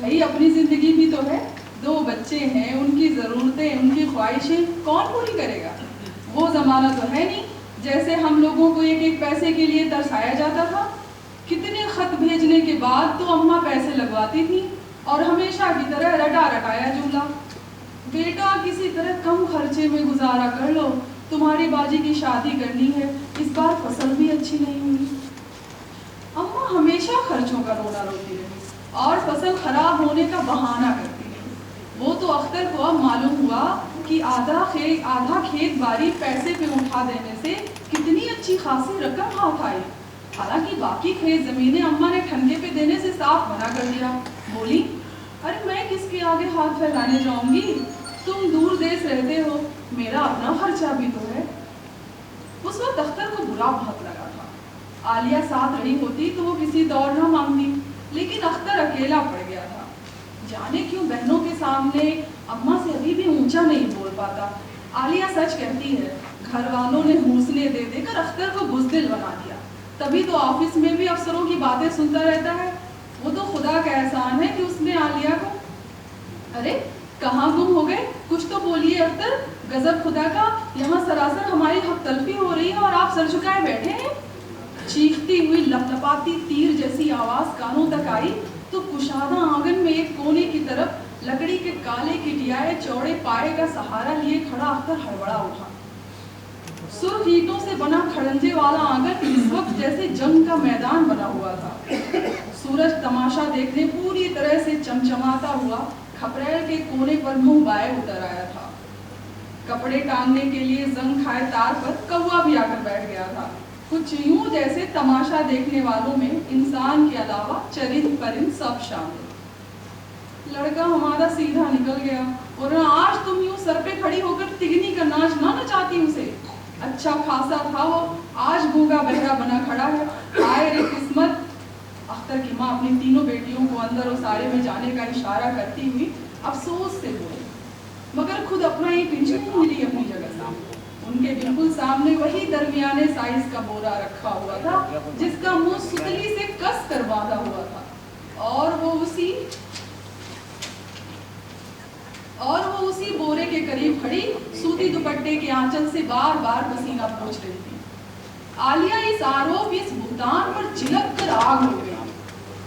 بھائی اپنی زندگی بھی تو ہے، 2 بچے ہیں، ان کی ضرورتیں، ان کی خواہشیں کون پوری کرے گا؟ وہ زمانہ تو ہے نہیں جیسے ہم لوگوں کو ایک ایک پیسے کے لیے ترسایا جاتا تھا۔ کتنے خط بھیجنے کے بعد تو اماں پیسے لگواتی تھی اور ہمیشہ کی طرح رٹا رٹایا جملہ، بیٹا کسی طرح کم خرچے میں گزارا کر لو، تمہاری باجی کی شادی کرنی ہے، اس بار فصل بھی اچھی نہیں ہوئی۔ اماں ہمیشہ خرچوں کا رونا روتی رہی اور فصل خراب ہونے کا بہانہ کرتی رہی۔ وہ تو اختر کو اب معلوم ہوا کہ آدھا کھیت باری پیسے پہ اٹھا دینے سے کتنی اچھی خاصی رقم ہاتھ آئی۔ حالانکہ باقی کھیت زمینیں اماں نے ٹھنڈے پہ دینے سے صاف منع کر دیا۔ بولی، ارے میں کس کے آگے ہاتھ پھیلانے جاؤں گی، تم دور دیس رہتے ہو، میرا اپنا خرچہ بھی تو ہے۔ اس وقت اختر کو برا بہت لگا تھا۔ عالیہ ساتھ رہی ہوتی تو وہ کسی دور نہ مانگتی، لیکن اختر اکیلا پڑ گیا تھا۔ جانے کیوں بہنوں کے سامنے اماں سے ابھی بھی اونچا نہیں بول پاتا۔ عالیہ سچ کہتی ہے، گھر والوں نے حوصلے دے دے کر اختر کو بزدل بنا دیا، تبھی تو آفس میں بھی افسروں کی باتیں سنتا رہتا ہے۔ وہ تو خدا کا احسان ہے کہ اس نے عالیہ کو، ارے کہاں گم ہو گئے، کچھ تو بولیے اختر، غضب خدا کا، یہاں سراسر ہماری حق تلفی ہو رہی ہے اور آپ سر جھکائے بیٹھے ہیں۔ چیختی ہوئی لپلپاتی تیر جیسی آواز کانوں تک آئی تو کشادہ آنگن میں ایک کونے کی طرف لکڑی کے کالے کٹیائے چوڑے پائے کا سہارا لیے کھڑا اختر ہڑبڑا اٹھا۔ سرخ اینٹوں سے بنا کھڑنجے والا آنگن اس وقت جیسے جنگ کا میدان بنا ہوا تھا۔ سورج تماشا دیکھنے پوری طرح سے چمچماتا ہوا کھپریل کے کونے پر منہ بائے اتر آیا تھا۔ کپڑے ٹانگنے کے لیے زنگ کھائے تار پر کوا بھی آ کر بیٹھ گیا تھا، کچھ یوں جیسے تماشا دیکھنے والوں میں انسان کے علاوہ چرند پرند سب شامل۔ لڑکا ہمارا سیدھا نکل گیا، اور آج تم یوں سر پہ کھڑی ہو کر تگنی کا ناچ نہ نچاتی اسے، اچھا خاصا تھا وہ، آج گونگا بہرا بنا کھڑا ہے، ہائے رے قسمت۔ اختر کی ماں اپنی تینوں بیٹیوں کو اندر اسارے میں جانے کا اشارہ کرتی ہوئی افسوس سے بولی، مگر خود اپنا ایک انچ نہیں ملی اپنی جگہ سے۔ ان کے بالکل سامنے وہی درمیانے سائز کا بورا رکھا ہوا تھا جس کا منہ ستلی سے کس کر باندھا ہوا تھا، اور وہ اسی بورے کے قریب کھڑی سوتی دوپٹے کے آنچل سے بار بار پسینہ پوچھ رہی تھی۔ عالیہ اس آروپ، اس بہتان پر جھلک کر آگ ہو گئی،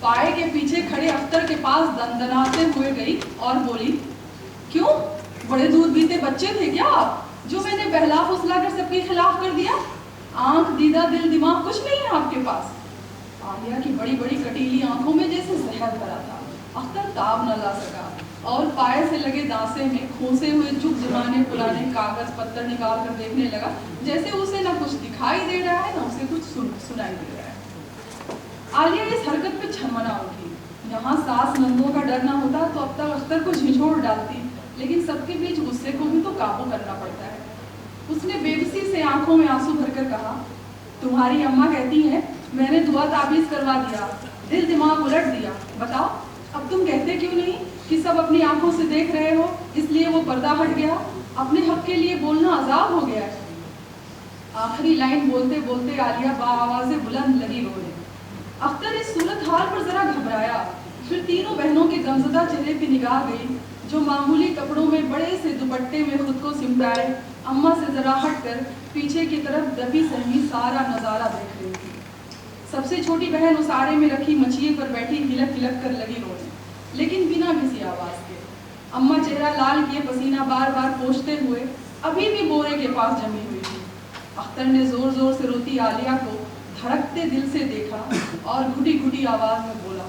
پائے کے پیچھے کھڑے اختر کے پاس دندناتے ہوئے گئی اور بولی، کیوں بڑے دودھ پیتے بچے تھے کیا آپ، جو میں نے بہلا پھسلا کر سب کے خلاف کر دیا؟ آنکھ دیدہ دل دماغ کچھ نہیں ہے آپ کے پاس؟ عالیہ کی بڑی بڑی کٹیلی آنکھوں میں جیسے زہر بھرا تھا۔ اختر تاب نہ لا سکا اور پائے سے لگے دانسے میں کھوسے ہوئے جگ زمانے پرانے کاغذ پتر نکال کر دیکھنے لگا، جیسے اسے نہ کچھ دکھائی دے رہا ہے نہ اسے کچھ سنائی دے رہا ہے۔ عالیہ اس حرکت پہ چھمنا اٹھی۔ یہاں ساس نندوں کا ڈر نہ ہوتا تو اب تک اختر کو جھنجھوڑ ڈالتی، لیکن سب کے بیچ غصے کو بھی تو قابو کرنا پڑتا ہے۔ اس نے بے بسی سے آنکھوں میں آنسو بھر کر کہا، تمہاری اماں کہتی ہیں میں نے دعا تعویذ کروا دیا، دل دماغ الٹ دیا، بتاؤ اب تم کہتے کیوں نہیں کہ سب اپنی آنکھوں سے دیکھ رہے ہو اس لیے وہ پردہ ہٹ گیا، اپنے حق کے لیے بولنا عذاب ہو گیا ہے۔ آخری لائن بولتے بولتے عالیہ بآواز بلند لگی رونے۔ اختر اس صورتحال پر ذرا گھبرایا، پھر تینوں بہنوں کے غمزدہ چہرے پہ نگاہ گئی جو معمولی کپڑوں میں بڑے سے دوپٹے میں خود کو سمٹائے اماں سے ذرا ہٹ کر پیچھے کی طرف دبی سہمی سارا نظارہ دیکھ رہی تھی۔ سب سے چھوٹی بہن اسارے میں رکھی مچھیے پر بیٹھی ہلک ہلک کر لگی رونے، لیکن بنا کسی آواز کے۔ اماں چہرہ لال کیے پسینہ بار بار پوچھتے ہوئے ابھی بھی بورے کے پاس جمی ہوئی تھی۔ اختر نے زور زور سے روتی عالیہ کو دھڑکتے دل سے دیکھا اور گھٹی گھٹی آواز میں بولا،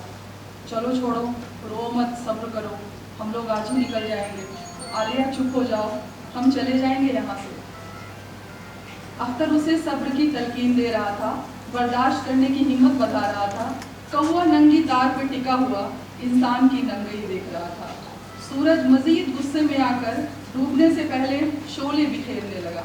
چلو چھوڑو، رو مت، صبر کرو، ہم لوگ آج ہی نکل جائیں گے، عالیہ چپ ہو جاؤ، ہم چلے جائیں گے یہاں سے۔ اختر اسے صبر کی تلقین دے رہا تھا، برداشت کرنے کی ہمت بتا رہا تھا۔ کوا ننگی تار پہ ٹکا ہوا انسان کی ننگئی دیکھ رہا تھا۔ سورج مزید غصے میں آ کر ڈوبنے سے پہلے شعلے بکھیرنے لگا۔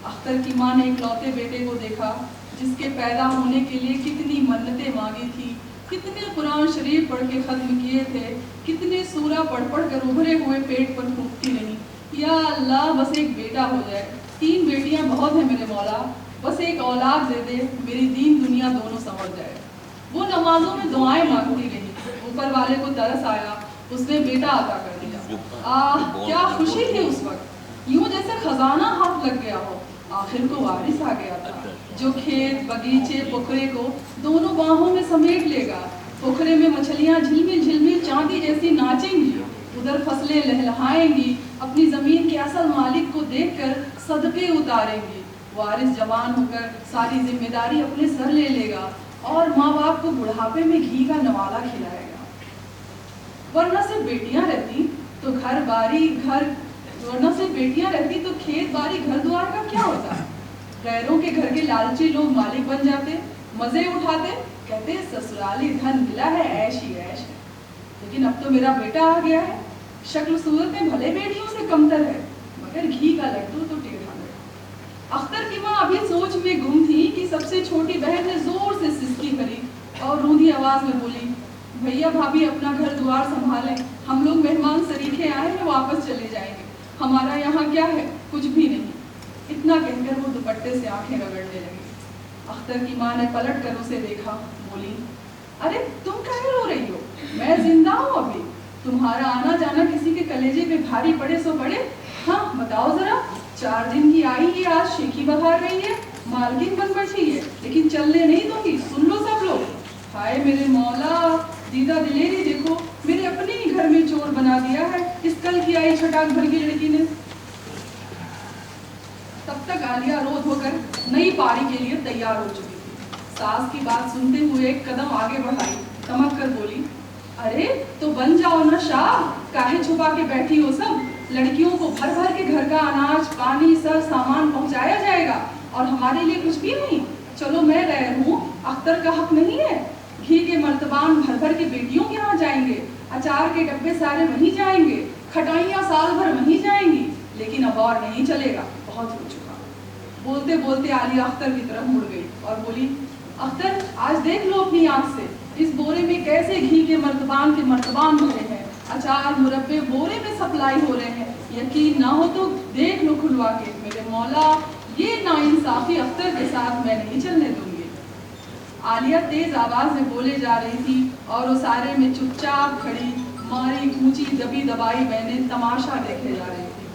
اختر کی ماں نے اکلوتے بیٹے کو دیکھا جس کے پیدا ہونے کے لیے کتنی منتیں مانگی تھی، کتنے قرآن شریف پڑھ کے ختم کیے تھے، کتنے سورہ پڑھ پڑھ کر ابھرے ہوئے پیٹ پر پھونکتی رہی، یا اللہ بس ایک بیٹا ہو جائے، 3 بیٹیاں بہت ہیں میرے مولا، بس ایک اولاد دے دے، میری دین دنیا دونوں سنور جائے۔ وہ نمازوں میں دعائیں مانگتی رہی، اوپر والے کو ترس آیا اس نے بیٹا عطا کر دیا۔ کیا خوشی تھی اس وقت، یوں جیسے خزانہ ہاتھ لگ گیا ہو۔ آخر کو وارث آ گیا تھا جو کھیت بگیچے پوکھرے کو دونوں باہوں میں سمیٹ لے گا۔ پوکھرے میں مچھلیاں جھلمل جھلمل چاندی جیسی ناچیں گی، ادھر فصلیں لہلہائیں گی، اپنی زمین کے اصل مالک کو دیکھ کر صدقے اتاریں گی۔ وارث جوان ہو کر ساری ذمہ داری اپنے سر لے لے گا اور ماں باپ کو بڑھاپے میں گھی کا نوالا کھلائے گا۔ ورنہ صرف بیٹیاں رہتی تو کھیت باڑی گھر دوار کا کیا ہوتا؟ غیروں کے گھر کے لالچی لوگ مالک بن جاتے، مزے اٹھاتے، کہتے سسرالی دھن ملا ہے، عیش ہی عیش ہے۔ لیکن اب تو میرا بیٹا آ گیا ہے، شکل صورت میں بھلے بیٹیوں سے کمتر ہے، مگر گھی کا لڈو تو ٹیڑھا گیا۔ اختر کی ماں ابھی سوچ میں گم تھی کہ سب سے چھوٹی بہن نے زور سے سسکی بھری اور روندھی آواز میں بولی، بھیا بھابھی اپنا گھر دوار سنبھالیں، ہم لوگ مہمان سریکھے آئے ہیں، واپس چلے جائیں گے، ہمارا یہاں کیا ہے، کچھ بھی نہیں۔ اتنا کہہ کر وہ دوپٹے سے آنکھیں رگڑنے لگی۔ اختر کی ماں نے پلٹ کر اسے دیکھا، بولی، ارے تم کہے رو رہی ہو، میں زندہ ہوں ابھی، تمہارا آنا جانا کسی کے کلیجے پہ بھاری پڑے سو پڑے۔ ہاں بتاؤ ذرا، 4 دن کی آئی یہ آج شیخی بخار رہی ہے، مالکن بن بیٹھی ہے، لیکن چلنے نہیں دوں گی، سن لو سب لوگ۔ ہائے میرے مولا، دیدہ دلیری دیکھو، میرے اپنے ہی گھر میں چور بنا دیا ہے اس کل کی آئی چھٹاک بھر کی لڑکی نے۔ تب تک عالیہ روز ہو کر نئی پاری کے لیے تیار ہو چکی تھی۔ ساس کی بات سنتے ہوئے ایک قدم آگے بڑھائی، چمک کر بولی، ارے تو بن جاؤ نا شاہ، کاہے چھپا کے بیٹھی ہو سب؟ لڑکیوں کو بھر بھر کے گھر کا اناج پانی سر سامان پہنچایا جائے گا اور ہمارے لیے کچھ بھی نہیں۔ چلو میں غیر ہوں، اختر کا حق نہیں ہے؟ گھی کے مرتبان بھر بھر کے بیٹیوں کے یہاں جائیں گے، اچار کے ڈبے سارے وہیں جائیں گے، کھٹائیاں سال بھر وہیں جائیں گی، لیکن اب اور نہیں چلے گا، بہت ہو چکا۔ بولتے بولتے عالیہ اختر کی طرف مڑ گئی اور بولی، اختر آج دیکھ لو اپنی آنکھ سے، اس بورے میں کیسے گھی کے مرتبان بھرے ہیں، اچار مربے بورے میں سپلائی ہو رہے ہیں، یقین نہ ہو تو دیکھ لو کھلوا کے۔ میرے مولا، یہ ناانصافی اختر کے ساتھ میں نہیں چلنے دوں گی۔ عالیہ تیز آواز میں بولے جا رہی تھی اور اسارے میں چپ چاپ کھڑی ماری اونچی دبی دبائی بہنیں تماشا دیکھے جا رہی تھی۔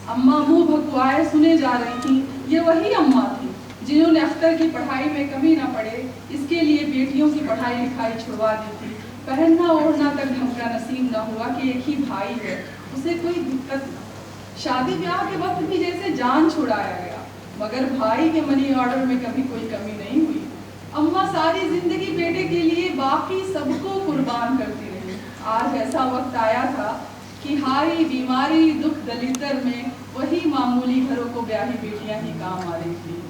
اماں منہ بھکوائے سنے جا رہی تھی۔ یہ وہی اماں تھی جنہوں نے اختر کی پڑھائی میں کمی نہ پڑے اس کے لیے بیٹیوں کی پڑھائی لکھائی چھڑوا دی تھی۔ پہننا اوڑھنا تک ڈھنگ کا نصیب نہ ہوا کہ ایک ہی بھائی ہے، اسے کوئی دقت نہ۔ شادی بیاہ کے وقت بھی جیسے جان چھڑایا گیا، مگر بھائی کے منی آرڈر میں کبھی کوئی کمی نہیں ہوئی۔ اماں ساری زندگی بیٹے کے لیے باقی سب کو قربان کرتی رہی۔ آج ایسا وقت آیا تھا کہ ہاری بیماری دکھ دلدر میں وہی معمولی گھروں کو بیاہی بیٹیاں ہی کام آ رہی تھی،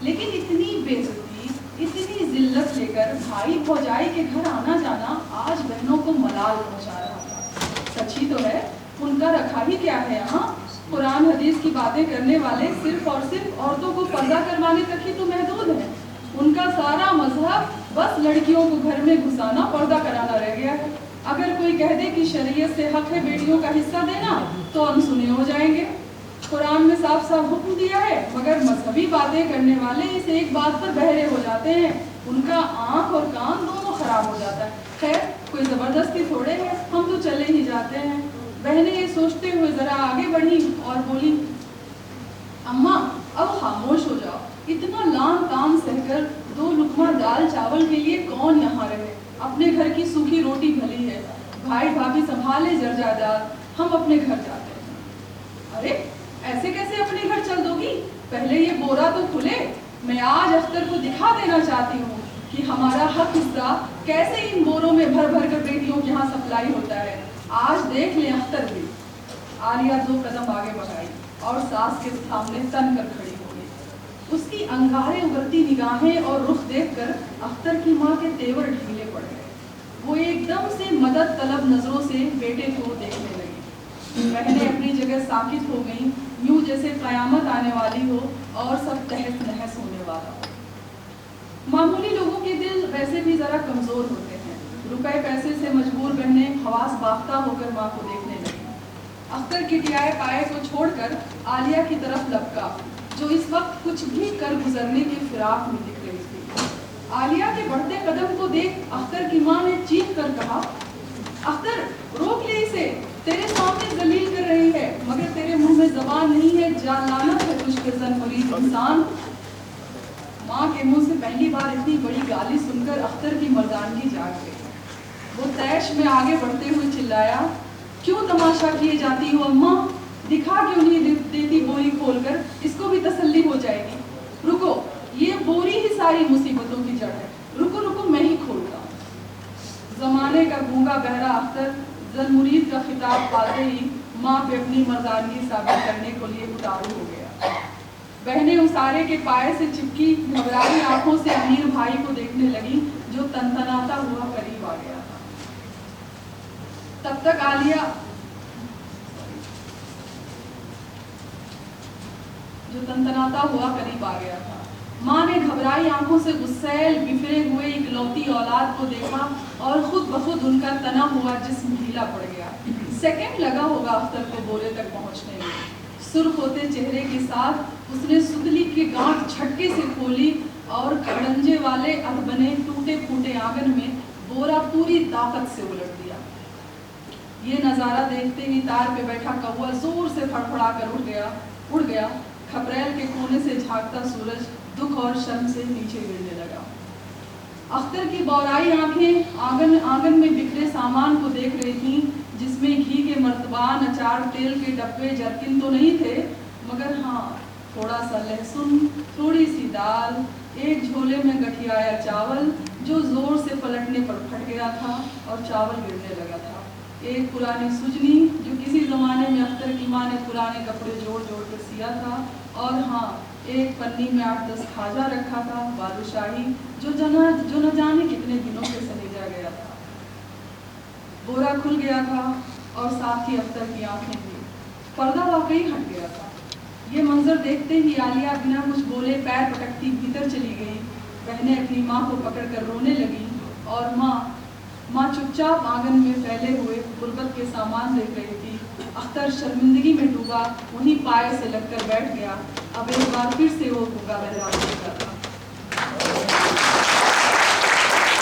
لیکن اتنی بے عزتی اتنی ذلت لے کر بھائی بھوجائی کے گھر آنا جانا آج بہنوں کو ملال پہنچا رہا تھا۔ سچی تو ہے، ان کا رکھا ہی کیا ہے یہاں؟ قرآن حدیث کی باتیں کرنے والے صرف اور صرف عورتوں کو پردہ کروانے تک ہی تو محدود ہیں۔ ان کا سارا مذہب بس لڑکیوں کو گھر میں گھسانا پردہ کرانا رہ گیا ہے۔ اگر کوئی کہہ دے کہ شریعت سے حق ہے بیٹیوں کا حصہ دینا تو انسنے ہو جائیں گے۔ قرآن میں صاف صاف حکم دیا ہے، مگر مذہبی باتیں کرنے والے اس ایک بات پر بہرے ہو جاتے ہیں، ان کا آنکھ اور کان دونوں خراب ہو جاتا ہے۔ خیر کوئی زبردستی تھوڑے ہے، ہم تو چلے ہی جاتے ہیں۔ بہنیں یہ سوچتے ہوئے ذرا آگے بڑھی اور بولی، اماں اب خاموش ہو جاؤ، اتنا لان تان سہ کر 2 لقمہ دال چاول کے لیے کون یہاں رہے؟ اپنے گھر کی سوکھی روٹی بھلی ہے، بھائی بھابھی سنبھالے زر جائیداد، ہم اپنے گھر جاتے ہیں۔ ارے ایسے کیسے اپنے گھر چل دو گی؟ پہلے یہ بورا تو کھلے، میں آج اختر کو دکھا دینا چاہتی ہوں کہ ہمارا حق حصہ کیسے ان بوروں میں بھر بھر کر بیٹیوں کے یہاں سپلائی ہوتا ہے۔ آج دیکھ لیں اختر بھی۔ عالیہ 2 قدم آگے بڑھائی اور ساس کے سامنے تن کر کھڑی ہو گئی۔ اس کی انگارے ابھرتی نگاہیں اور رخ دیکھ کر اختر کی ماں کے تیور ڈھیلے پڑ گئے۔ وہ ایک دم سے مدد طلب نظروں سے بیٹے کو دیکھنے لگی۔ بہنیں اپنی جگہ ساکت ہو گئیں، یوں جیسے قیامت آنے والی ہو اور سب تہس نہس ہونے والا ہو۔ معمولی لوگوں کے دل ویسے بھی ذرا کمزور ہوتے ہیں۔ روپے پیسے سے مجبور بہنیں حواس باختہ ہو کر ماں کو دیکھنے لگی۔ اختر کٹیائے پائے کو چھوڑ کر عالیہ کی طرف لپکا، جو اس وقت کچھ بھی کر گزرنے کی فراق میں دکھ رہی تھی۔ عالیہ کے بڑھتے قدم کو دیکھ اختر کی ماں نے چیخ کر کہا، اختر روک لے زبان نہیں ہے جان لعنت ہے تجھ پہ زن مرید انسان. ماں کے منہ سے پہلی بار اتنی بڑی گالی سن کر اختر کی مردانگی جاگ گئی. وہ تیش میں آگے بڑھتے ہوئے چلایا, کیوں تماشا کیے جاتی ہو اماں, دکھا کیوں نہیں دیتی بوری کھول کر, اس کو بھی تسلی ہو جائے گی. رکو, یہ بوری ہی ساری مصیبتوں کی جڑ ہے, رکو رکو میں ہی کھولتا ہوں. زمانے کا گونگا بہرا اختر زن مرید کا خطاب پاتے ہی ماں پہ اپنی مردانگی ثابت کرنے کو لیے اتارو ہو گیا. بہنیں اسارے کے پائے سے چپکی گھبرائی آنکھوں سے امیر بھائی کو دیکھنے لگی جو تنتناتا ہوا قریب آ گیا تھا. تب تک عالیہ ماں نے گھبرائی آنکھوں سے غسیل بفرے ہوئے اکلوتی اولاد کو دیکھا اور خود بخود ان کا تنا ہوا جسم ڈھیلا پڑ گیا. سیکنڈ لگا ہوگا اختر کو بورے تک پہنچنے میں. سرخ ہوتے چہرے کے ساتھ اس نے ستلی کی گانٹھ جھٹکے سے کھولی اور کھڑنجے والے ادبنے ٹوٹے پھوٹے آنگن میں بورا پوری طاقت سے الٹ دیا. یہ نظارہ دیکھتے ہی تار پہ بیٹھا کوا زور سے پھڑپھڑا کر اڑ گیا. کھپریل کے کونے سے جھانکتا سورج دکھ اور شرم سے نیچے گرنے لگا. اختر کی بورائی آنکھیں آنگن میں بکھرے سامان کو دیکھ رہی تھیں, جس میں گھی کے مرتبان, اچار, تیل کے ڈبے, جرکن تو نہیں تھے, مگر ہاں تھوڑا سا لہسن, تھوڑی سی دال, ایک جھولے میں گٹھیایا چاول جو زور سے پلٹنے پر پھٹ گیا تھا اور چاول گرنے لگا تھا, ایک پرانی سجنی جو کسی زمانے میں اختر کی ماں نے پرانے کپڑے جوڑ جوڑ کر سیا تھا, اور ہاں ایک پنی میں 8-10 کھاجا رکھا تھا بالوشاہی جو نہ جانے کتنے دنوں سے سہیجا گیا تھا. بورا کھل گیا تھا اور ساتھ ہی اختر کی آنکھیں بھی. پردہ واقعی ہٹ گیا تھا. یہ منظر دیکھتے ہی عالیہ بنا کچھ بولے پیر پٹکتی بھیتر چلی گئی. بہنیں اپنی ماں کو پکڑ کر رونے لگی اور ماں چپ چاپ آنگن میں پھیلے ہوئے غربت کے سامان دیکھ رہی تھی. اختر شرمندگی میں ڈوبا وہیں پائے سے لگ کر بیٹھ گیا. اب ایک بار پھر سے وہ گونگا بہرا ہو گیا تھا.